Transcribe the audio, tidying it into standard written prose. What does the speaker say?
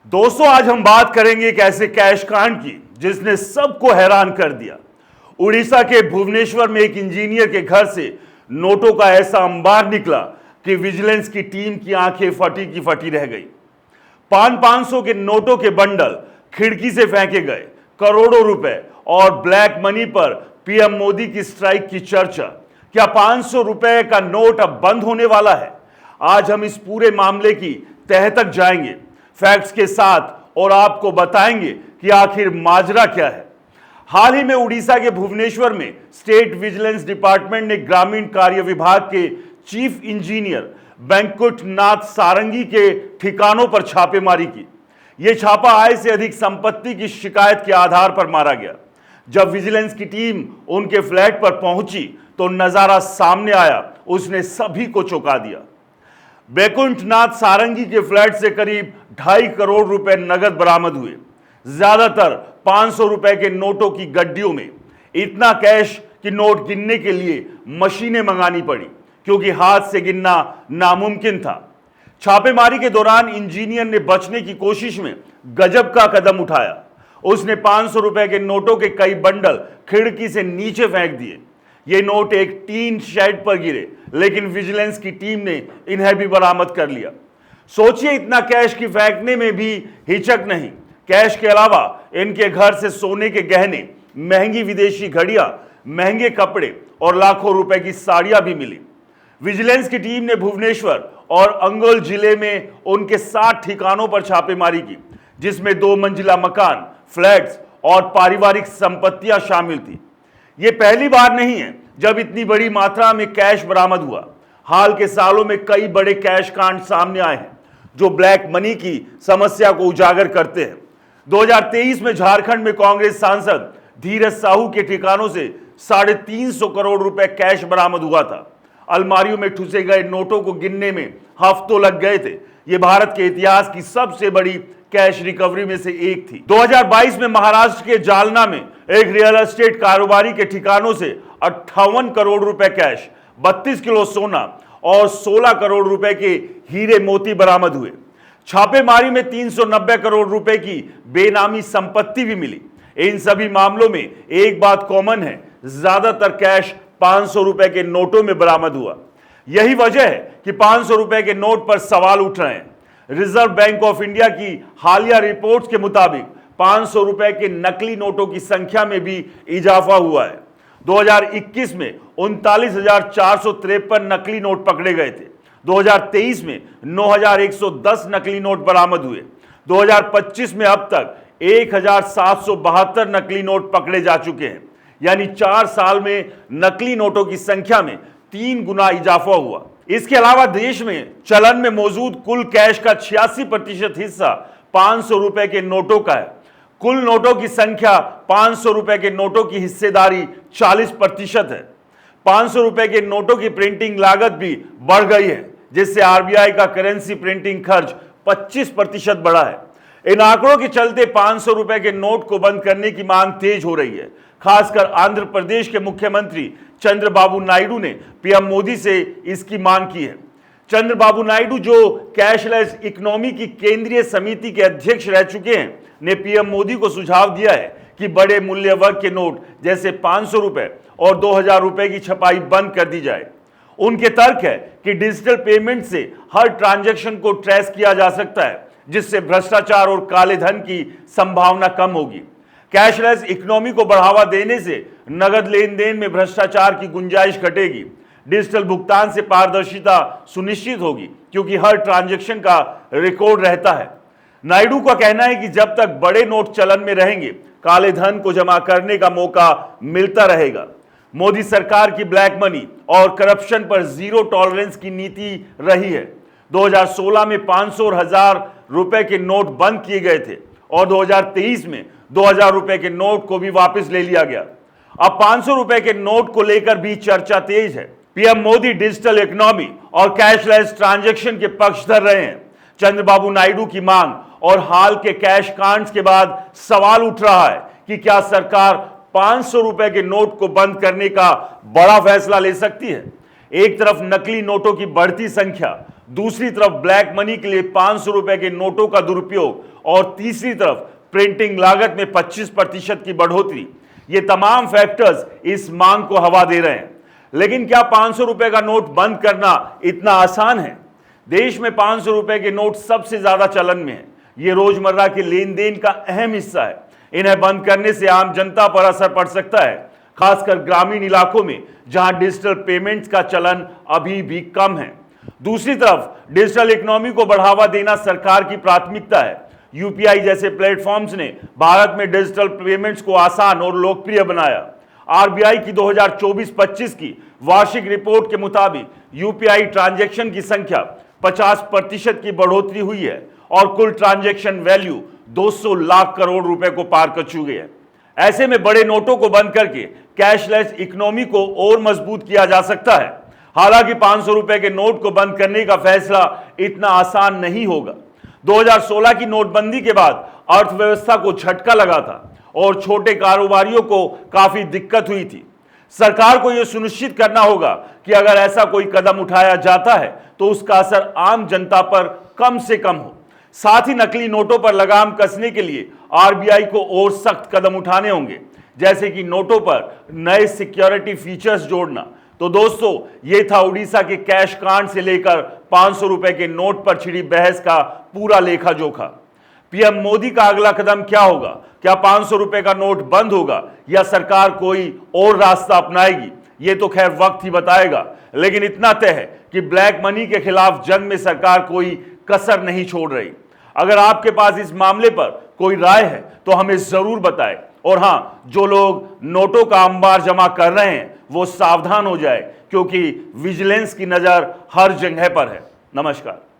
दोस्तों, आज हम बात करेंगे एक ऐसे कैश कांड की जिसने सबको हैरान कर दिया। उड़ीसा के भुवनेश्वर में एक इंजीनियर के घर से नोटों का ऐसा अंबार निकला कि विजिलेंस की टीम की आंखें फटी की फटी रह गई। 500 के नोटों के बंडल खिड़की से फेंके गए, करोड़ों रुपए और ब्लैक मनी पर पीएम मोदी की स्ट्राइक की चर्चा। क्या 500 रुपए का नोट अब बंद होने वाला है? आज हम इस पूरे मामले की तह तक जाएंगे फैक्ट्स के साथ और आपको बताएंगे कि आखिर माजरा क्या है। हाल ही में उड़ीसा के भुवनेश्वर में स्टेट विजिलेंस डिपार्टमेंट ने ग्रामीण कार्य विभाग के चीफ इंजीनियर बैंकुट नाथ सारंगी के ठिकानों पर छापेमारी की। यह छापा आय से अधिक संपत्ति की शिकायत के आधार पर मारा गया। जब विजिलेंस की टीम उनके फ्लैट पर पहुंची तो नजारा सामने आया, उसने सभी को चौंका दिया। बैंकुट नाथ सारंगी के फ्लैट से करीब 2.5 करोड़ रुपए नगद बरामद हुए, ज्यादातर 500 रुपए के नोटों की गड्डियों में। इतना कैश कि नोट गिनने के लिए मशीनें मंगानी पड़ी, क्योंकि हाथ से गिनना नामुमकिन था। छापेमारी के दौरान इंजीनियर ने बचने की कोशिश में गजब का कदम उठाया। उसने 500 रुपए के नोटों के कई बंडल खिड़की से नीचे फेंक दिए। ये नोट एक टीन शेड पर गिरे, लेकिन विजिलेंस की टीम ने इन्हें भी बरामद कर लिया। सोचिए, इतना कैश की फेंकने में भी हिचक नहीं। कैश के अलावा इनके घर से सोने के गहने, महंगी विदेशी घड़ियां, महंगे कपड़े और लाखों रुपए की साड़ियां भी मिली। विजिलेंस की टीम ने भुवनेश्वर और अंगोल जिले में उनके 7 ठिकानों पर छापेमारी की, जिसमें 2 मंजिला मकान, फ्लैट्स और पारिवारिक संपत्तियां शामिल थी। यह पहली बार नहीं है जब इतनी बड़ी मात्रा में कैश बरामद हुआ। हाल के सालों में कई बड़े कैश कांड सामने आए हैं जो ब्लैक मनी की समस्या को उजागर करते हैं। 2023 में झारखंड में कांग्रेस सांसद धीरज साहू के ठिकानों से 350 करोड़ रुपए कैश बरामद हुआ था। अलमारियों में ठुसे गए नोटों को गिनने में हफ्तों लग गए थे। यह भारत के इतिहास की सबसे बड़ी कैश रिकवरी में से एक थी। 2022 में महाराष्ट्र के जालना में एक रियल एस्टेट कारोबारी के ठिकानों से 58 करोड़ रुपए कैश, 32 किलो सोना और 16 करोड़ रुपए के हीरे मोती बरामद हुए। छापेमारी में 390 करोड़ रुपए की बेनामी संपत्ति भी मिली। इन सभी मामलों में एक बात कॉमन है, ज्यादातर कैश 500 रुपए के नोटों में बरामद हुआ। यही वजह है कि 500 रुपए के नोट पर सवाल उठ रहे हैं। रिजर्व बैंक ऑफ इंडिया की हालिया रिपोर्ट्स के मुताबिक 500 रुपए के नकली नोटों की संख्या में भी इजाफा हुआ है। 2021 में 39,453 नकली नोट पकड़े गए थे। 2023 में 9,110 नकली नोट बरामद हुए। 2025 में अब तक 1,772 नकली नोट पकड़े जा चुके हैं। यानी 4 साल में नकली नोटों की संख्या में 3 गुना इजाफा हुआ। इसके अलावा देश में चलन में मौजूद कुल कैश का 86% हिस्सा 500 रुपए के नोटों का है। कुल नोटों की संख्या 500 रुपए के नोटों की हिस्सेदारी 40% है। 500 रुपए के नोटों की प्रिंटिंग लागत भी बढ़ गई है, जिससे आरबीआई का करेंसी प्रिंटिंग खर्च 25% बढ़ा है। इन आंकड़ों के चलते 500 रुपए के नोट को बंद करने की मांग तेज हो रही है। खासकर आंध्र प्रदेश के मुख्यमंत्री चंद्रबाबू नायडू ने पीएम मोदी से इसकी मांग की है। चंद्रबाबू नायडू, जो कैशलेस इकोनॉमी की केंद्रीय समिति के अध्यक्ष रह चुके हैं, ने पीएम मोदी को सुझाव दिया है कि बड़े मूल्य वर्ग के नोट जैसे 500 रुपए और 2000 रुपए की छपाई बंद कर दी जाए। उनके तर्क है कि डिजिटल पेमेंट से हर ट्रांजैक्शन को ट्रेस किया जा सकता है, जिससे भ्रष्टाचार और काले धन की संभावना कम होगी। कैशलेस इकोनॉमी को बढ़ावा देने से नगद लेन देन में भ्रष्टाचार की गुंजाइश घटेगी। डिजिटल भुगतान से पारदर्शिता सुनिश्चित होगी, क्योंकि हर ट्रांजैक्शन का रिकॉर्ड रहता है। नायडू का कहना है कि जब तक बड़े नोट चलन में रहेंगे, काले धन को जमा करने का मौका मिलता रहेगा। मोदी सरकार की ब्लैक मनी और करप्शन पर जीरो टॉलरेंस की नीति रही है। 2016 में 500 और 1000 रुपए के नोट बंद किए गए थे और 2023 में 2000 रुपए के नोट को भी वापस ले लिया गया। अब 500 रुपए के नोट को लेकर भी चर्चा तेज है। पीएम मोदी डिजिटल इकोनॉमी और कैशलेस ट्रांजैक्शन के पक्षधर रहे हैं। चंद्रबाबू नायडू की मांग और हाल के कैश कांड्स के बाद सवाल उठ रहा है कि क्या सरकार 500 रुपए के नोट को बंद करने का बड़ा फैसला ले सकती है। एक तरफ नकली नोटों की बढ़ती संख्या, दूसरी तरफ ब्लैक मनी के लिए 500 रुपए के नोटों का दुरुपयोग और तीसरी तरफ प्रिंटिंग लागत में 25% की बढ़ोतरी, ये तमाम फैक्टर्स इस मांग को हवा दे रहे हैं। लेकिन क्या 500 रुपए का नोट बंद करना इतना आसान है? देश में 500 रुपए के नोट सबसे ज्यादा चलन में है। ये रोजमर्रा के लेन देन का अहम हिस्सा है। इन्हें बंद करने से आम जनता पर असर पड़ सकता है, खासकर ग्रामीण इलाकों में जहां डिजिटल पेमेंट्स का चलन अभी भी कम है। दूसरी तरफ डिजिटल इकोनॉमी को बढ़ावा देना सरकार की प्राथमिकता है। यूपीआई जैसे प्लेटफॉर्म्स ने भारत में डिजिटल पेमेंट्स को आसान और लोकप्रिय बनाया। आरबीआई की 2024-25 की वार्षिक रिपोर्ट के मुताबिक यूपीआई ट्रांजैक्शन की संख्या 50% की बढ़ोतरी हुई है और कुल ट्रांजैक्शन वैल्यू 200 लाख करोड़ रुपए को पार कर चुकी है। ऐसे में बड़े नोटों को बंद करके कैशलेस इकोनॉमी को और मजबूत किया जा सकता है। हालांकि 500 रुपए के नोट को बंद करने का फैसला इतना आसान नहीं होगा। 2016 की नोटबंदी के बाद अर्थव्यवस्था को झटका लगा था और छोटे कारोबारियों को काफी दिक्कत हुई थी। सरकार को यह सुनिश्चित करना होगा कि अगर ऐसा कोई कदम उठाया जाता है तो उसका असर आम जनता पर कम से कम हो। साथ ही नकली नोटों पर लगाम कसने के लिए आरबीआई को और सख्त कदम उठाने होंगे, जैसे कि नोटों पर नए सिक्योरिटी फीचर्स जोड़ना। तो दोस्तों, ये था उड़ीसा के कैश कांड से लेकर 500 रुपए के नोट पर छिड़ी बहस का पूरा लेखा जोखा। पीएम मोदी का अगला कदम क्या होगा? क्या 500 रुपए का नोट बंद होगा या सरकार कोई और रास्ता अपनाएगी? ये तो खैर वक्त ही बताएगा। लेकिन इतना तय है कि ब्लैक मनी के खिलाफ जंग में सरकार कोई कसर नहीं छोड़ रही। अगर आपके पास इस मामले पर कोई राय है तो हमें जरूर बताएं। और हां, जो लोग नोटों का अंबार जमा कर रहे हैं वो सावधान हो जाए, क्योंकि विजिलेंस की नजर हर जगह पर है। नमस्कार।